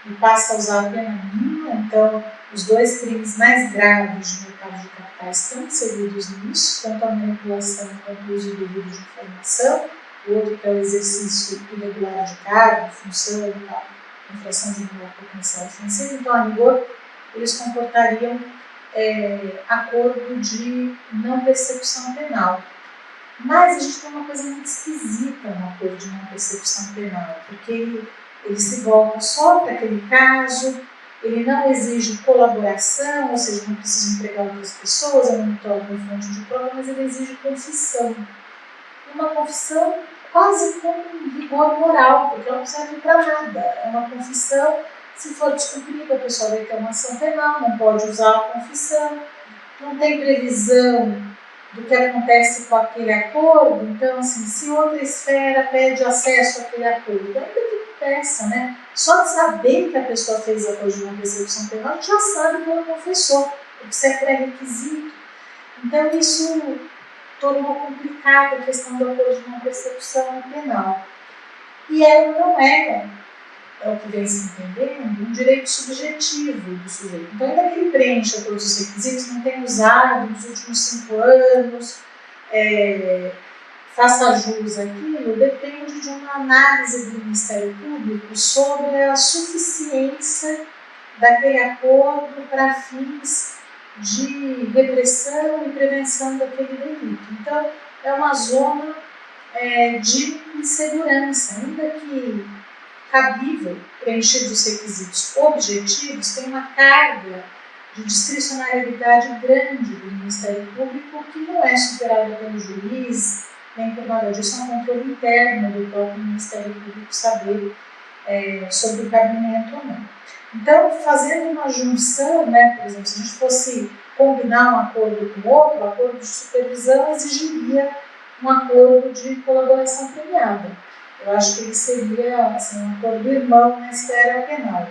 [SPEAKER 2] e passa a usar a pena mínima. Então, os 2 crimes mais graves de mercado de capitais estão inseridos nisso, tanto a manipulação quanto o uso indevido de informação, o outro que é o exercício irregular de cargo, função e tal, infração de menor potencial ofensivo. Então, a rigor, eles comportariam acordo de não persecução penal. Mas a gente tem uma coisa muito esquisita no acordo de não persecução penal, porque ele se volta só para aquele caso, ele não exige colaboração, ou seja, não precisa empregar outras pessoas, eu não me torno fonte de prova, mas ele exige confissão. Uma confissão quase com rigor moral, porque ela não serve para nada. É uma confissão, se for descumprida, a pessoa vai ter uma ação penal, não pode usar a confissão, não tem previsão do que acontece com aquele acordo. Então, assim, se outra esfera pede acesso àquele acordo, ainda que peça, né? Só de saber que a pessoa fez acordo de não persecução penal, a gente já sabe que ela confessou, porque isso é pré-requisito. Então, isso tornou complicada a questão do acordo de não persecução penal. E ela não é o que vem se entendendo, um direito subjetivo do sujeito. Então, ainda que ele preencha todos os requisitos, não tenha usado nos últimos 5 anos, faça jus àquilo, depende de uma análise do Ministério Público sobre a suficiência daquele acordo para fins de repressão e prevenção daquele delito. Então, é uma zona de insegurança, ainda que cabível, preenchidos os requisitos objetivos, tem uma carga de discricionariedade grande do Ministério Público que não é superada pelo juiz, nem por nada disso, é um controle interno do próprio Ministério Público saber sobre o cabimento ou não. Então, fazendo uma junção, né, por exemplo, se a gente fosse combinar um acordo com outro, o acordo de supervisão exigiria um acordo de colaboração premiada. Eu acho que ele seria assim, um acordo irmão na esfera penal.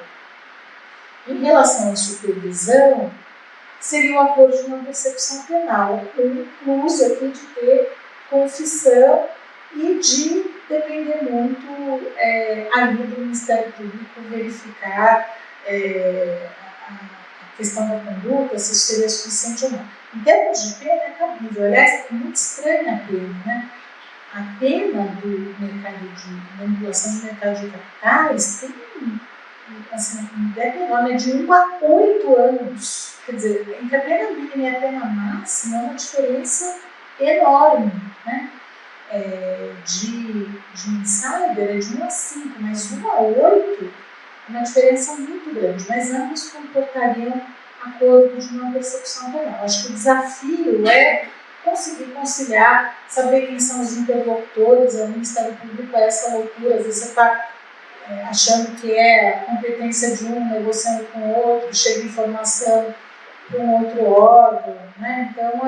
[SPEAKER 2] Em relação à supervisão, seria um acordo de não persecução penal, com o uso aqui de ter confissão e de depender muito ali do Ministério Público verificar a questão da conduta, se isso seria suficiente ou não. Em termos de pena, é cabível. Aliás, é muito estranha a pena, né? A pena do mercado de manipulação de mercado de capitais tem assim, um gap enorme, de 1 a 8 anos. Quer dizer, entre a pena mínima e a pena máxima é uma diferença enorme, né? De insider é de 1 a 5, mas 1 a 8 é uma diferença muito grande, mas ambos comportariam acordo de não persecução penal. Acho que o desafio é conseguir conciliar, saber quem são os interlocutores. O Ministério Público é essa loucura, às vezes você está achando que é a competência de um negociando com o outro, chega informação com outro órgão, né? Então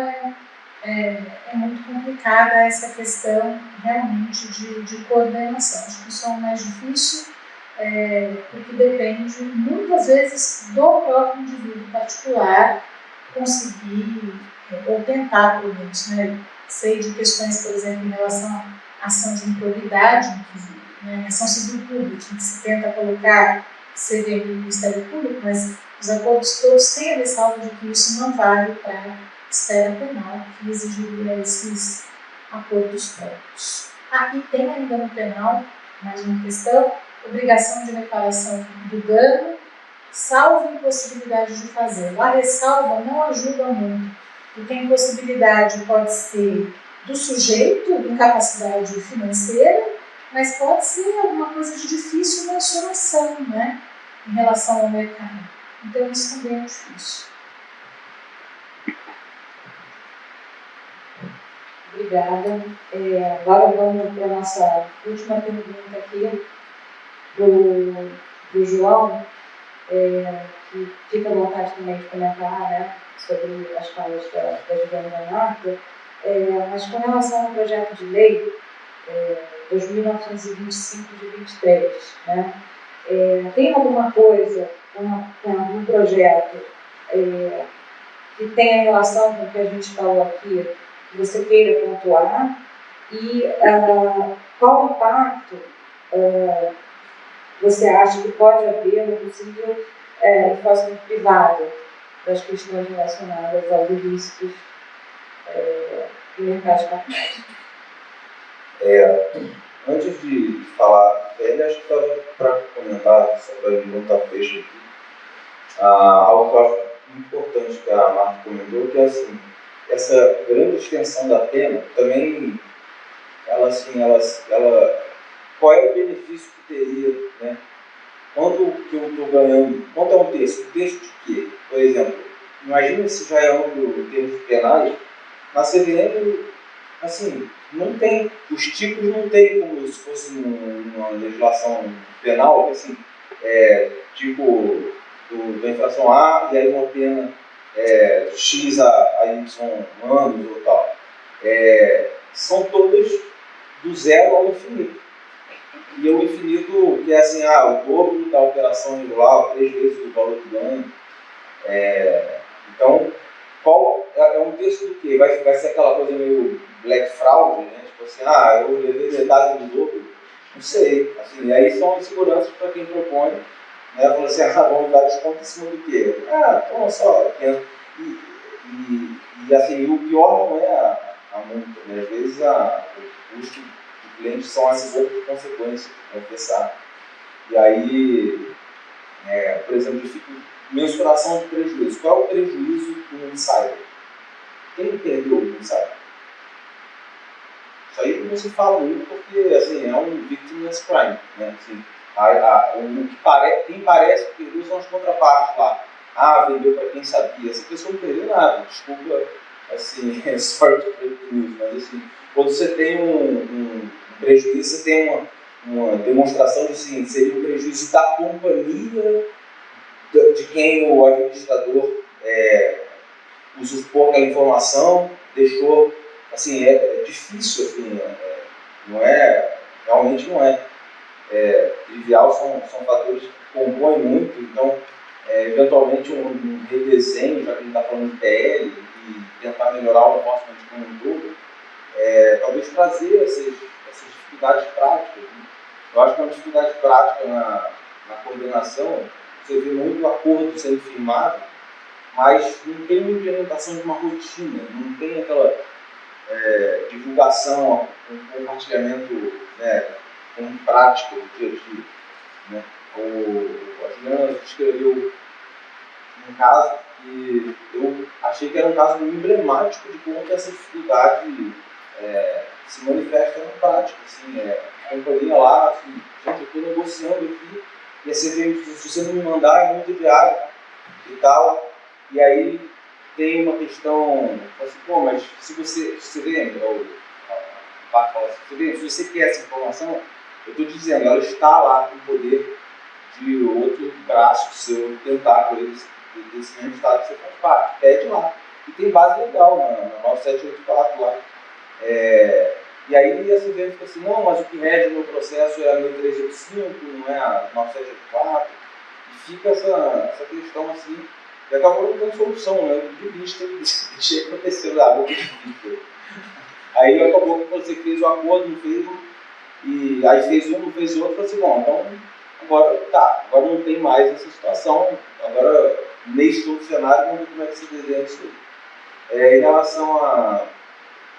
[SPEAKER 2] é muito complicada essa questão realmente de coordenação. Acho que isso é o mais difícil, porque depende muitas vezes do próprio indivíduo particular conseguir, ou tentar pelo menos, né? Sei de questões, por exemplo, em relação à ação de improbidade, né, ação civil pública, que se tenta colocar CVM no Ministério Público, mas os acordos todos têm a ressalva de que isso não vale para a esfera penal, que exigiria esses acordos próprios. E tem ainda no penal, mais uma questão, obrigação de reparação do dano, salvo impossibilidade de fazê-lo. A ressalva não ajuda muito, porque a impossibilidade pode ser do sujeito, incapacidade financeira, mas pode ser alguma coisa de difícil mensuração, né, em relação ao mercado. Então, isso também é difícil.
[SPEAKER 1] Obrigada. Agora vamos para a nossa última pergunta aqui, do João, que fica à vontade também de comentar, né, sobre as falas da Juliana Marta, mas com relação ao projeto de lei 2925 de 23, né? Tem alguma coisa no projeto que tenha relação com o que a gente falou aqui, que você queira pontuar? E qual impacto você acha que pode haver no possível enforcement privado das questões relacionadas aos ilícitos do mercado de capitais?
[SPEAKER 3] Antes de falar, acho que para comentar, só para não estar fecho aqui, algo que eu acho importante que a Marta comentou, que é assim, essa grande extensão da pena também, qual é o benefício que teria, né? Quanto que eu estou ganhando? Quanto é um texto? Um texto de quê? Por exemplo, imagina se já é amplo em termos penais, na CVM, assim, não tem, os tipos não tem como se fosse uma legislação penal, assim, tipo da infração A e aí uma pena X a Y anos ou tal. São todas do zero ao infinito. E o infinito que é assim, o dobro da operação irregular, 3 vezes o valor do ganho. Então, qual é um texto do quê? Vai ser aquela coisa meio black fraud, né? Tipo assim, eu levei metade do dobro. Não sei. Assim, e aí são inseguranças para quem propõe, né? Falando assim, vamos dar desconto em cima do quê? Toma só. E assim, o pior não é a multa, né? Às vezes o custo do cliente são essas outras consequências, confessar. E aí, por exemplo, mensuração de prejuízo. Qual é o prejuízo do insider? Quem entendeu o insider? Isso aí não se fala muito porque assim, é um victimless crime, né? Assim, quem parece que perdeu são as contrapartes lá. Vendeu para quem sabia. Essa pessoa não perdeu nada. Desculpa, assim, sorte de prejuízo, mas assim, quando você tem um prejuízo, você tem uma demonstração de sim, seria um prejuízo da companhia de quem o administrador usurpou aquela informação, deixou assim, é difícil, assim, não é, realmente não é, trivial, são fatores que compõem muito, então, eventualmente um redesenho, já que a gente está falando de PL, e tentar melhorar o enforcement como um todo, talvez trazer essas dificuldades práticas, né? Eu acho que é uma dificuldade prática na coordenação, você vê muito acordo sendo firmado, mas não tem uma implementação de uma rotina, não tem aquela divulgação, compartilhamento, né, com prática do dia a dia, né? A Juliana escreveu um caso que eu achei que era um caso emblemático de como que essa dificuldade se manifesta na prática. Assim, a companhia lá, assim, gente, eu estou negociando aqui, e se você não me mandar, é muito diário e tal. E aí tem uma questão, assim, pô, mas se você vê, a parte fala assim, se você quer essa informação, eu estou dizendo, ela está lá com o poder de outro braço seu tentar por esse mesmo estado que você faz parte, pede lá. E tem base legal na 9784 lá. E aí a CVM fica assim, não, mas o que rege o meu processo é a 1385, não é a 9784. E fica essa questão assim, e acabou não tendo solução, né? De vista, deixei acontecer lá, boca de vista. Aí acabou que você fez o acordo, não fez, e aí fez um, não fez outro, falou assim, bom, então agora não tem mais essa situação, agora neste outro cenário, vamos ver como é que se desenha isso aí. Em relação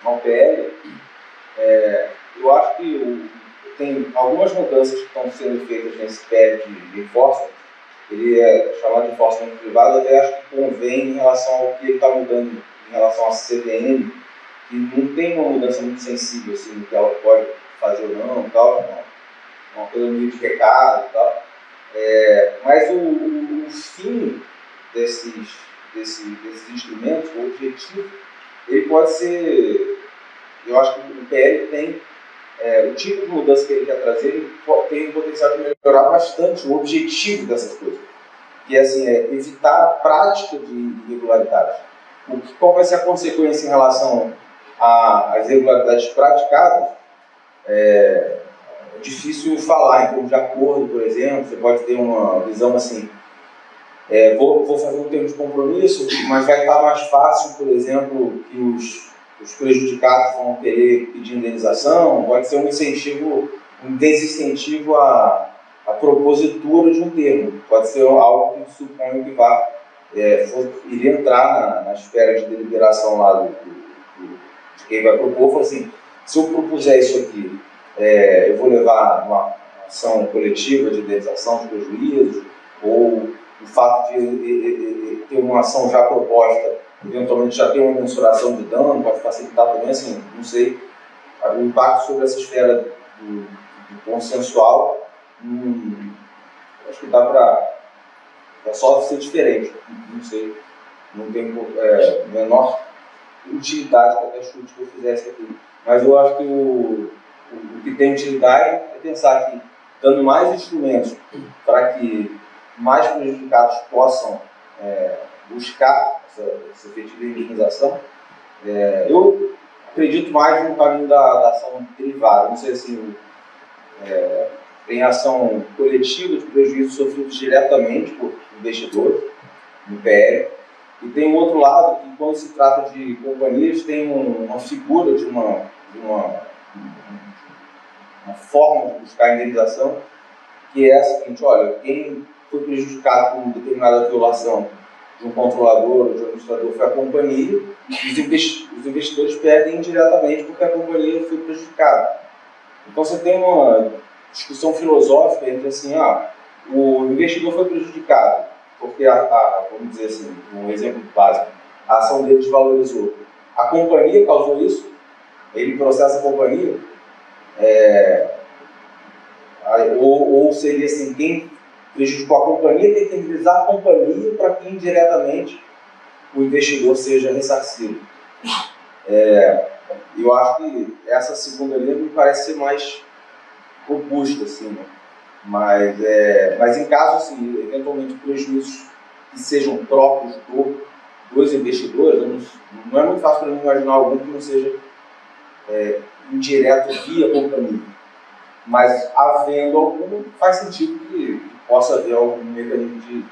[SPEAKER 3] ao PL, eu acho que tem algumas mudanças que estão sendo feitas nesse PL de enforcement. Ele é chamado de enforcement privado, até acho que convém em relação ao que ele está mudando em relação à CVM, que não tem uma mudança muito sensível, assim, no que ela pode fazer ou não, tal, uma coisa meio de recado e tal. Mas o fim desses instrumentos, o objetivo, ele pode ser, eu acho que o PL tem, o tipo de mudança que ele quer trazer, ele tem o potencial de melhorar bastante o objetivo dessas coisas, que é, assim, evitar a prática de irregularidades. Qual vai ser a consequência em relação às irregularidades praticadas? É difícil falar em termos de acordo, por exemplo. Você pode ter uma visão assim, vou fazer um termo de compromisso, mas vai estar mais fácil, por exemplo, que os prejudicados vão querer pedir indenização. Pode ser um desincentivo à propositura de um termo. Pode ser algo que suponho que iria entrar na esfera de deliberação lá de quem vai propor. Fala assim, se eu propuser isso aqui, eu vou levar uma ação coletiva de indenização de prejuízos, ou o fato de ter uma ação já proposta, eventualmente já ter uma mensuração de dano, pode facilitar também, assim, não sei, o impacto sobre essa esfera do consensual, acho que dá para só ser diferente, não sei, não tem menor utilidade qualquer chute que eu fizesse aqui, mas eu acho que o que tem utilidade é pensar que, dando mais instrumentos para que mais prejudicados possam buscar essa efetiva indenização, eu acredito mais no caminho da ação derivada. Não sei se tem ação coletiva de prejuízos sofridos diretamente por investidores, no PL, e tem um outro lado que, quando se trata de companhias, tem uma figura de uma forma de buscar a indenização, que é a seguinte: olha, quem foi prejudicado por determinada violação de um controlador ou de um administrador foi a companhia, e os investidores perdem indiretamente porque a companhia foi prejudicada. Então você tem uma discussão filosófica entre assim, o investidor foi prejudicado porque vamos dizer assim, um exemplo básico, a ação dele desvalorizou. A companhia causou isso, ele processa a companhia, ou seria assim, quem prejudicou a companhia tem que indenizar a companhia para que indiretamente o investidor seja ressarcido. Eu acho que essa segunda linha me parece ser mais robusta, assim, né? Mas em caso, assim, eventualmente prejuízos que sejam próprios dos investidores, não é muito fácil para mim imaginar algum que não seja indireto via companhia. Mas, havendo algum, faz sentido que possa haver algum mecanismo de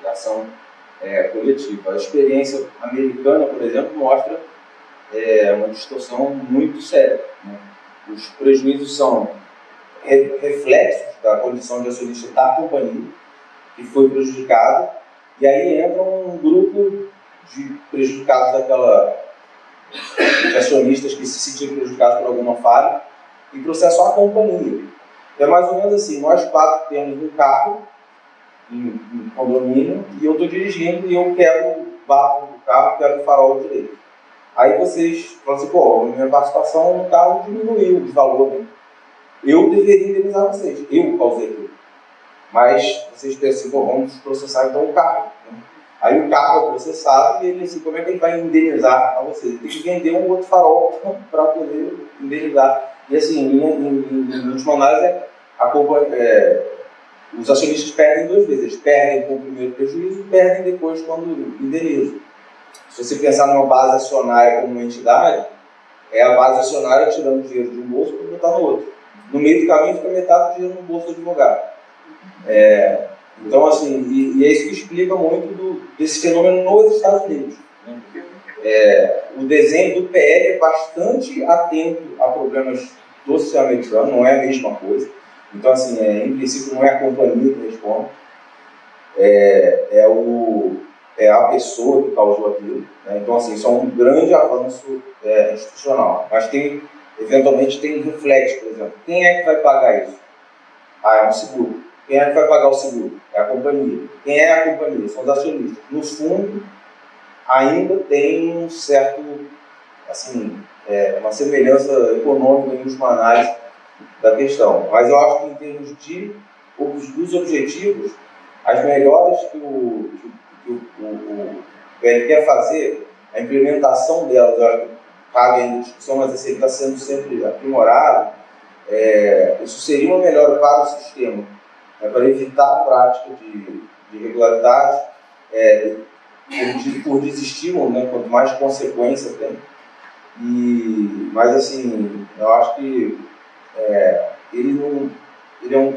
[SPEAKER 3] ação coletiva. A experiência americana, por exemplo, mostra uma distorção muito séria, né? Os prejuízos são reflexos da condição de acionista da companhia, que foi prejudicada, e aí entra um grupo de prejudicados de acionistas que se sentiram prejudicados por alguma falha e processam a companhia. É mais ou menos assim: nós 4 temos um carro em condomínio e eu estou dirigindo e eu bato o carro, quero o farol direito. Aí vocês falam assim: pô, minha participação no carro diminuiu de valor, né? Eu deveria indenizar vocês, eu causei aquilo. Mas vocês pensam assim: pô, vamos processar então o carro, né? Aí o carro é processado e ele assim, como é que ele vai indenizar a vocês? Ele tem que vender um outro farol para poder indenizar. E assim, em última análise, os acionistas perdem 2 vezes. Eles perdem com o primeiro prejuízo e perdem depois quando indenizam. Se você pensar numa base acionária como uma entidade, é a base acionária tirando dinheiro de um bolso para botar no outro. No meio do caminho fica metade do dinheiro no bolso do advogado. Então, assim, e é isso que explica muito desse fenômeno nos Estados Unidos, né? O desenho do PL é bastante atento a problemas do sistema americano, não é a mesma coisa. Então, assim, em princípio, não é a companhia que responde, é a pessoa que causou aquilo, né? Então, assim, isso é um grande avanço institucional. Mas eventualmente tem reflexo, por exemplo. Quem é que vai pagar isso? É um seguro. Quem é que vai pagar o seguro? É a companhia. Quem é a companhia? São os acionistas. No fundo, ainda tem um certo, assim, uma semelhança econômica em última análise da questão. Mas eu acho que em termos dos objetivos, as melhores que o PL quer fazer, a implementação delas, eu acho que cabe ainda discussão, mas assim, ele está sendo sempre aprimorado. Isso seria uma melhora para o sistema, para evitar a prática de irregularidades, por desestímulo, né, quanto mais consequência tem. Mas assim, eu acho que ele é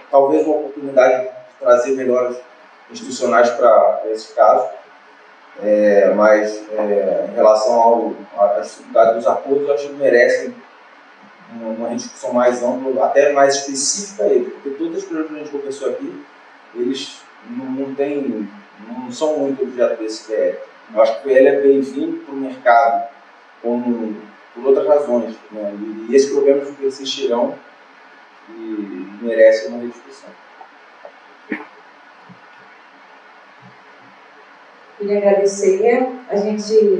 [SPEAKER 3] talvez uma oportunidade de trazer melhores institucionais para esse caso, mas em relação à dificuldade dos acordos, eu acho que merecem uma discussão mais ampla, até mais específica a ele, porque todas as coisas que a gente conversou aqui, eles não são muito objeto desse PL. Eu acho que o PL é bem-vindo para o mercado, por outras razões, né? E esses problemas persistirão e merecem uma rediscussão.
[SPEAKER 1] Queria agradecer.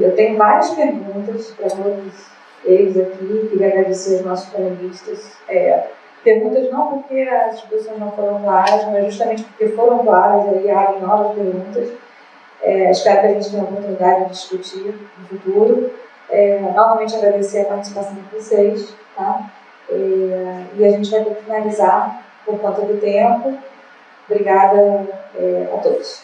[SPEAKER 1] Eu tenho várias perguntas para todos eles aqui. Queria agradecer aos nossos panelistas. Perguntas não porque as discussões não foram claras, mas justamente porque foram claras, aí abrem novas perguntas. Espero que a gente tenha a oportunidade de discutir no futuro. Novamente agradecer a participação de vocês, tá? E a gente vai ter que finalizar por conta do tempo. Obrigada a todos.